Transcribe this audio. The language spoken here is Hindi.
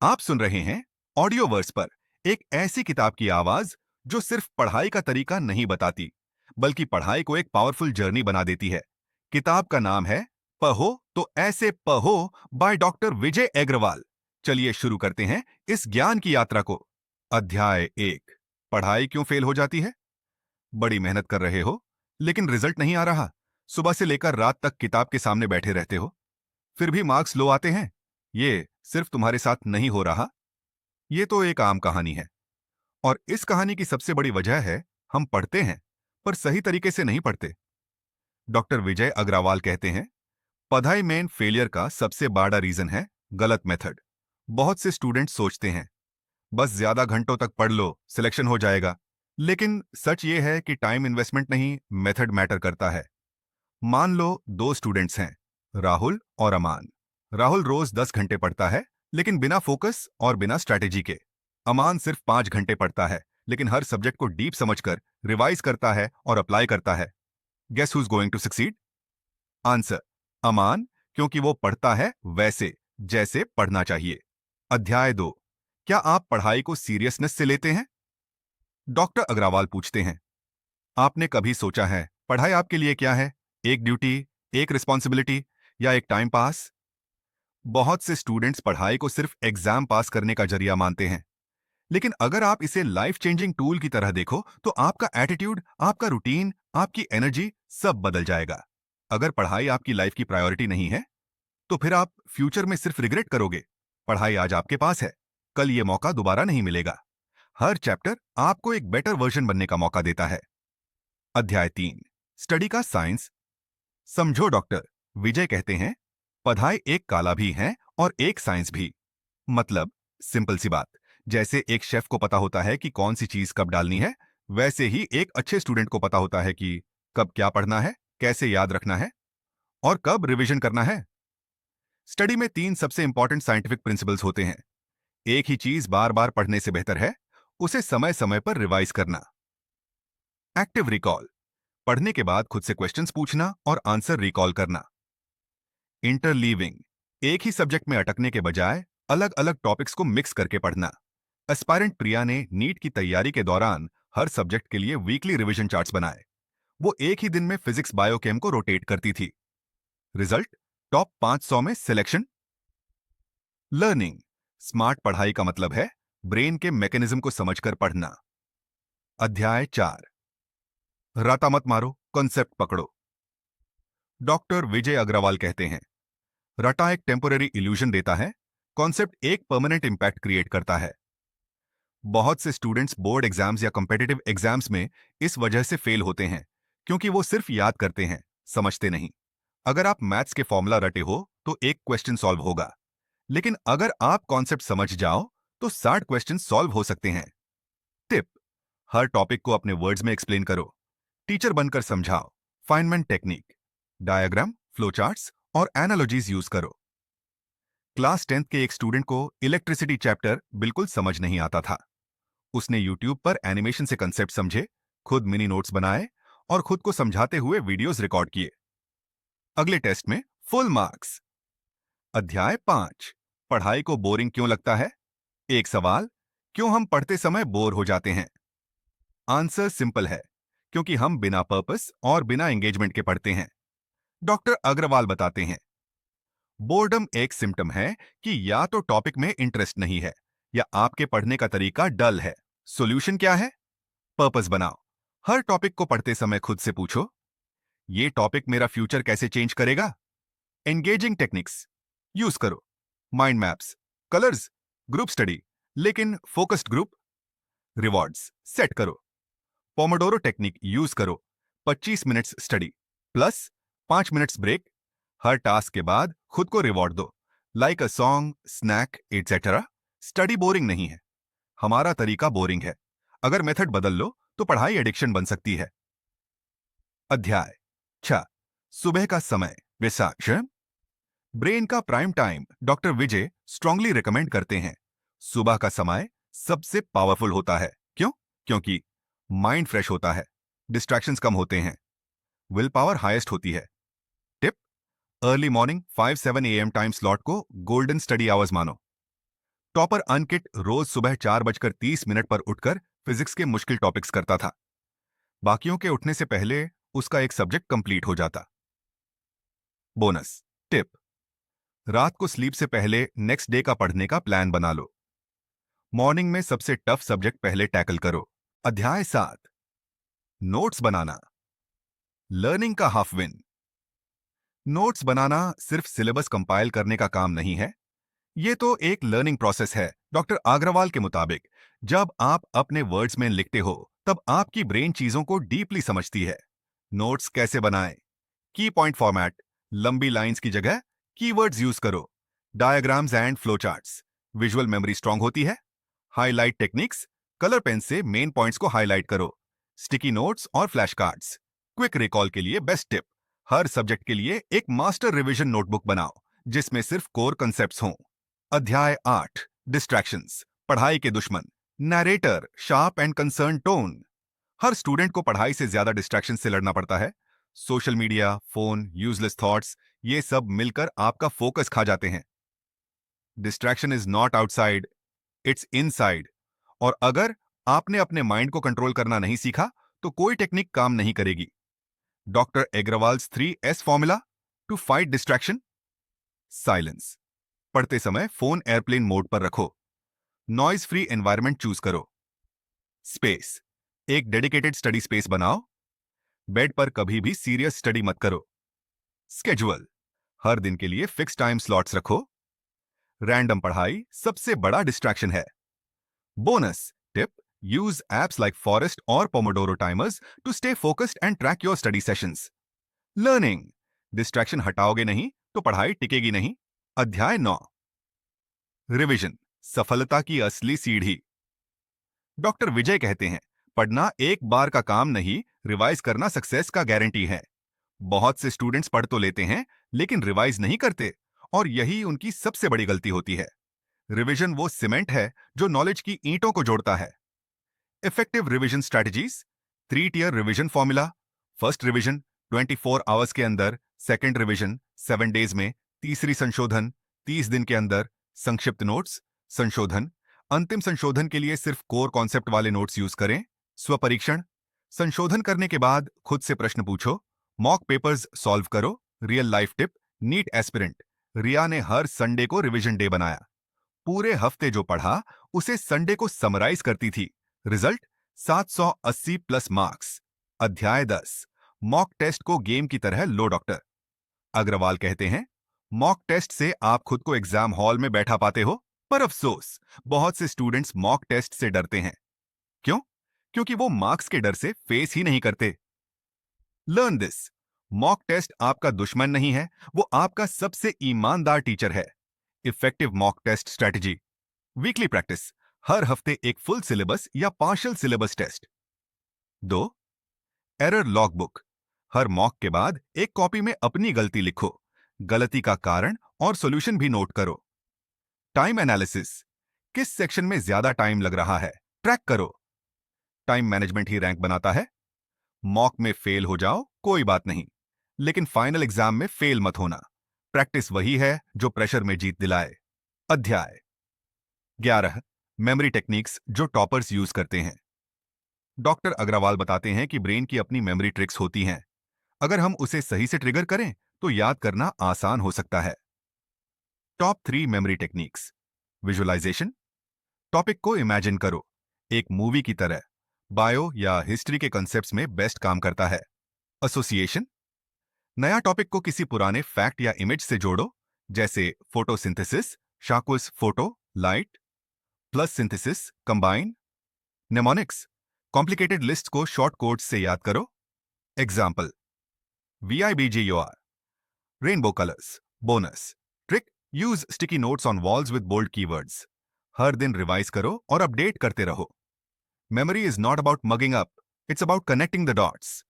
आप सुन रहे हैं ऑडियो वर्स पर एक ऐसी किताब की आवाज जो सिर्फ पढ़ाई का तरीका नहीं बताती, बल्कि पढ़ाई को एक पावरफुल जर्नी बना देती है। किताब का नाम है पढ़ो तो ऐसे पढ़ो बाय डॉक्टर विजय अग्रवाल। चलिए शुरू करते हैं इस ज्ञान की यात्रा को। अध्याय 1। पढ़ाई क्यों फेल हो जाती है? बड़ी मेहनत कर रहे हो, लेकिन रिजल्ट नहीं आ रहा। सुबह से लेकर रात तक किताब के सामने बैठे रहते हो, फिर भी मार्क्स लो आते हैं। ये सिर्फ तुम्हारे साथ नहीं हो रहा, ये तो एक आम कहानी है। और इस कहानी की सबसे बड़ी वजह है, हम पढ़ते हैं पर सही तरीके से नहीं पढ़ते। डॉक्टर विजय अग्रवाल कहते हैं, पढ़ाई में फेलियर का सबसे बड़ा रीजन है गलत मेथड। बहुत से स्टूडेंट्स सोचते हैं बस ज्यादा घंटों तक पढ़ लो, सिलेक्शन हो जाएगा। लेकिन सच ये है कि टाइम इन्वेस्टमेंट नहीं, मेथड मैटर करता है। मान लो दो स्टूडेंट्स हैं, राहुल और अमान। राहुल रोज 10 घंटे पढ़ता है, लेकिन बिना फोकस और बिना स्ट्रैटेजी के। अमान सिर्फ 5 घंटे पढ़ता है, लेकिन हर सब्जेक्ट को डीप समझकर रिवाइज करता है और अप्लाई करता है। Guess who is going to succeed? Answer, Aman, क्योंकि वो पढ़ता है वैसे जैसे पढ़ना चाहिए। अध्याय 2। क्या आप पढ़ाई को सीरियसनेस से लेते हैं? डॉक्टर अग्रवाल पूछते हैं, आपने कभी सोचा है पढ़ाई आपके लिए क्या है? एक ड्यूटी, एक रिस्पॉन्सिबिलिटी, या एक टाइम पास? बहुत से स्टूडेंट्स पढ़ाई को सिर्फ एग्जाम पास करने का जरिया मानते हैं, लेकिन अगर आप इसे लाइफ चेंजिंग टूल की तरह देखो तो आपका एटीट्यूड, आपका रूटीन, आपकी एनर्जी सब बदल जाएगा। अगर पढ़ाई आपकी लाइफ की प्रायोरिटी नहीं है, तो फिर आप फ्यूचर में सिर्फ रिग्रेट करोगे। पढ़ाई आज आपके पास है, कल ये मौका दोबारा नहीं मिलेगा। हर चैप्टर आपको एक बेटर वर्जन बनने का मौका देता है। अध्याय 3। स्टडी का साइंस। समझो डॉक्टर विजय कहते हैं, पढ़ाई एक कला भी है और एक साइंस भी। मतलब, सिंपल सी बात, जैसे एक शेफ को पता होता है कि कौन सी चीज कब डालनी है, वैसे ही एक अच्छे स्टूडेंट को पता होता है कि कब क्या पढ़ना है, कैसे याद रखना है और कब रिवीजन करना है। स्टडी में 3 सबसे इंपॉर्टेंट साइंटिफिक प्रिंसिपल्स होते हैं। एक ही चीज बार बार पढ़ने से बेहतर है उसे समय समय पर रिवाइज करना। एक्टिव रिकॉल, पढ़ने के बाद खुद से क्वेश्चंस पूछना और आंसर रिकॉल करना। इंटरलीविंग, एक ही सब्जेक्ट में अटकने के बजाय अलग अलग टॉपिक्स को मिक्स करके पढ़ना। एस्पायरेंट प्रिया ने नीट की तैयारी के दौरान हर सब्जेक्ट के लिए वीकली रिवीजन चार्ट्स बनाए। वो एक ही दिन में फिजिक्स बायोकेम को रोटेट करती थी। रिजल्ट, टॉप 500 में सिलेक्शन। लर्निंग, स्मार्ट पढ़ाई का मतलब है ब्रेन के मैकेनिज्म को समझकर पढ़ना। अध्याय 4। रटा मत मारो, कॉन्सेप्ट पकड़ो। डॉक्टर विजय अग्रवाल कहते हैं, रटा एक टेम्पोररी इल्यूजन देता है, कॉन्सेप्ट एक परमानेंट इंपैक्ट क्रिएट करता है। बहुत से स्टूडेंट्स बोर्ड एग्जाम्स या कॉम्पिटिटिव एग्जाम्स में इस वजह से फेल होते हैं, क्योंकि वो सिर्फ याद करते हैं, समझते नहीं। अगर आप मैथ्स के फॉर्मूला रटे हो तो एक क्वेश्चन सॉल्व होगा, लेकिन अगर आप कॉन्सेप्ट समझ जाओ तो 60 क्वेश्चन सॉल्व हो सकते हैं। टिप, हर टॉपिक को अपने वर्ड्स में एक्सप्लेन करो, टीचर बनकर समझाओ। Feynman technique, diagram, flow charts और एनालॉजीज यूज करो। क्लास 10th के एक स्टूडेंट को इलेक्ट्रिसिटी चैप्टर बिल्कुल समझ नहीं आता था। उसने यूट्यूब पर एनिमेशन से कंसेप्ट समझे, खुद मिनी नोट्स बनाए और खुद को समझाते हुए वीडियोस रिकॉर्ड किए। अगले टेस्ट में फुल मार्क्स। अध्याय 5। पढ़ाई को बोरिंग क्यों लगता है? एक सवाल, क्यों हम पढ़ते समय बोर हो जाते हैं? आंसर सिंपल है, क्योंकि हम बिना पर्पस और बिना एंगेजमेंट के पढ़ते हैं। डॉक्टर अग्रवाल बताते हैं, बोर्डम एक सिम्टम है कि या तो टॉपिक में इंटरेस्ट नहीं है या आपके पढ़ने का तरीका डल है। सॉल्यूशन क्या है? पर्पस बनाओ। हर टॉपिक को पढ़ते समय खुद से पूछो, ये टॉपिक मेरा फ्यूचर कैसे चेंज करेगा? एंगेजिंग टेक्निक्स यूज करो, mind maps, colours, group study, लेकिन फोकस्ड ग्रुप। रिवॉर्ड्स सेट करो, पोमोडोरो टेक्निक यूज करो, 25 minutes study plus 5 minutes break. हर टास्क के बाद खुद को रिवॉर्ड दो, like a song, snack, etcetera. Study boring नहीं है, हमारा तरीका बोरिंग है। अगर मेथड बदल लो तो पढ़ाई एडिक्शन बन सकती है। अध्याय 6। सुबह का समय, विशाख। ब्रेन का प्राइम टाइम डॉक्टर विजय स्ट्रांगली रिकमेंड करते हैं। सुबह का समय सबसे पावरफुल होता है। क्यों? क्योंकि माइंड फ्रेश होता है, डिस्ट्रैक्शंस कम होते हैं, विल पावर हाईएस्ट होती है। Tip, early morning 5-7 AM time slot को गोल्डन स्टडी आवर्स मानो। टॉपर अंकित रोज सुबह 4:30 पर उठकर फिजिक्स के मुश्किल टॉपिक्स करता था। बाकियों के उठने से पहले उसका एक सब्जेक्ट कंप्लीट हो जाता। बोनस टिप: रात को स्लीप से पहले नेक्स्ट डे का पढ़ने का प्लान बना लो। मॉर्निंग में सबसे टफ सब्जेक्ट पहले टैकल करो। अध्याय 7: नोट्स बनाना, लर्निंग का हाफ विन। नोट्स बनाना सिर्फ सिलेबस कंपाइल करने का काम नहीं है, ये तो एक लर्निंग प्रोसेस है। डॉक्टर अग्रवाल के मुताबिक जब आप अपने वर्ड्स में लिखते हो तब आपकी ब्रेन चीजों को डीपली समझती है। नोट्स कैसे बनाएं? की पॉइंट फॉर्मेट, लंबी लाइंस की जगह कीवर्ड्स यूज करो। Diagrams and flow charts, visual memory strong होती है। हाईलाइट टेक्निक्स, कलर पेन से मेन पॉइंट्स को हाईलाइट करो। स्टिकी नोट्स और फ्लैश कार्ड्स, क्विक रिकॉल के लिए बेस्ट टिप: हर सब्जेक्ट के लिए एक मास्टर रिवीजन नोटबुक बनाओ जिसमें सिर्फ कोर कंसेप्ट्स हों। अध्याय 8: डिस्ट्रैक्शंस, पढ़ाई के दुश्मन। Narrator, sharp and concern tone. Her student को पढ़ाई से ज्यादा डिस्ट्रैक्शन से लड़ना पड़ता है। Social media, phone, useless thoughts, ये सब मिलकर आपका फोकस खा जाते हैं। Distraction is not outside, it's inside. और अगर आपने अपने माइंड को कंट्रोल करना नहीं सीखा तो कोई टेक्निक काम नहीं करेगी। Doctor Agarwal's 3S formula to fight distraction: silence, पढ़ते समय फोन एयरप्लेन मोड पर रखो। नॉइज फ्री एनवायरनमेंट चूज करो। स्पेस, एक डेडिकेटेड स्टडी स्पेस बनाओ। बेड पर कभी भी सीरियस स्टडी मत करो। स्केड्यूल, हर दिन के लिए फिक्स टाइम स्लॉट्स रखो। रैंडम पढ़ाई सबसे बड़ा डिस्ट्रैक्शन है। Bonus tip: use apps like Forest or Pomodoro timers to stay focused and track your study sessions. Learning, distraction हटाओगे नहीं तो पढ़ाई टिकेगी नहीं। अध्याय 9: रिवीजन, सफलता की असली सीढ़ी। डॉक्टर विजय कहते हैं, पढ़ना एक बार का काम नहीं, रिवाइज करना सक्सेस का गारंटी है। बहुत से स्टूडेंट्स पढ़ तो लेते हैं लेकिन रिवाइज नहीं करते, और यही उनकी सबसे बड़ी गलती होती है। रिवीजन वो सीमेंट है जो नॉलेज की ईंटों को जोड़ता है। Effective revision strategies: 3 tier revision formula. First revision 24 hours के अंदर, सेकंड रिवीजन 7 डेज में, तीसरी संशोधन 30 दिन के अंदर, संक्षिप्त नोट्स, संशोधन, अंतिम संशोधन के लिए सिर्फ कोर कॉन्सेप्ट वाले नोट्स यूज करें। स्वपरीक्षण, संशोधन करने के बाद खुद से प्रश्न पूछो। मॉक पेपर्स सॉल्व करो। Real life tip: NEET aspirant Riya ने हर संडे को रिवीजन डे बनाया। पूरे हफ्ते जो पढ़ा उसे संडे को समराइज करती थी। Result 780 plus marks. अध्याय 10: मॉक टेस्ट को गेम की तरह लो। डॉक्टर अग्रवाल कहते हैं, मॉक टेस्ट से आप खुद को एग्जाम हॉल में बैठा पाते हो, पर अफसोस बहुत से स्टूडेंट्स मॉक टेस्ट से डरते हैं। क्यों? क्योंकि वो मार्क्स के डर से फेस ही नहीं करते। लर्न दिस: मॉक टेस्ट आपका दुश्मन नहीं है, वो आपका सबसे ईमानदार टीचर है। Effective mock test strategy: weekly practice, हर हफ्ते एक फुल सिलेबस या partial syllabus test. 2. Error logbook, हर मॉक के बाद एक कॉपी में अपनी गलती लिखो। गलती का कारण और सॉल्यूशन भी नोट करो। टाइम एनालिसिस, किस सेक्शन में ज्यादा टाइम लग रहा है ट्रैक करो। टाइम मैनेजमेंट ही रैंक बनाता है। मॉक में फेल हो जाओ कोई बात नहीं, लेकिन फाइनल एग्जाम में फेल मत होना। प्रैक्टिस वही है जो प्रेशर में जीत दिलाए। अध्याय 11: मेमोरी टेक्निक्स जो टॉपर्स यूज करते हैं। डॉक्टर अग्रवाल बताते हैं कि ब्रेन की अपनी मेमोरी ट्रिक्स होती हैं। अगर हम उसे सही से ट्रिगर करें तो याद करना आसान हो सकता है। Top 3 memory techniques: visualisation, topic को इमेजिन करो एक मूवी की तरह, बायो या हिस्ट्री के कॉन्सेप्ट्स में बेस्ट काम करता है। एसोसिएशन, नया टॉपिक को किसी पुराने फैक्ट या इमेज से जोड़ो, जैसे फोटोसिंथेसिस, शाकुस photo, light, plus synthesis, combine. Mnemonics, complicated list को शॉर्ट कोड्स से याद करो। Example: VIBGUR, rainbow colours. Bonus trick: use sticky notes on walls with bold keywords. हर दिन रिवाइज करो और अपडेट करते रहो। Memory is not about mugging up, it's about connecting the dots.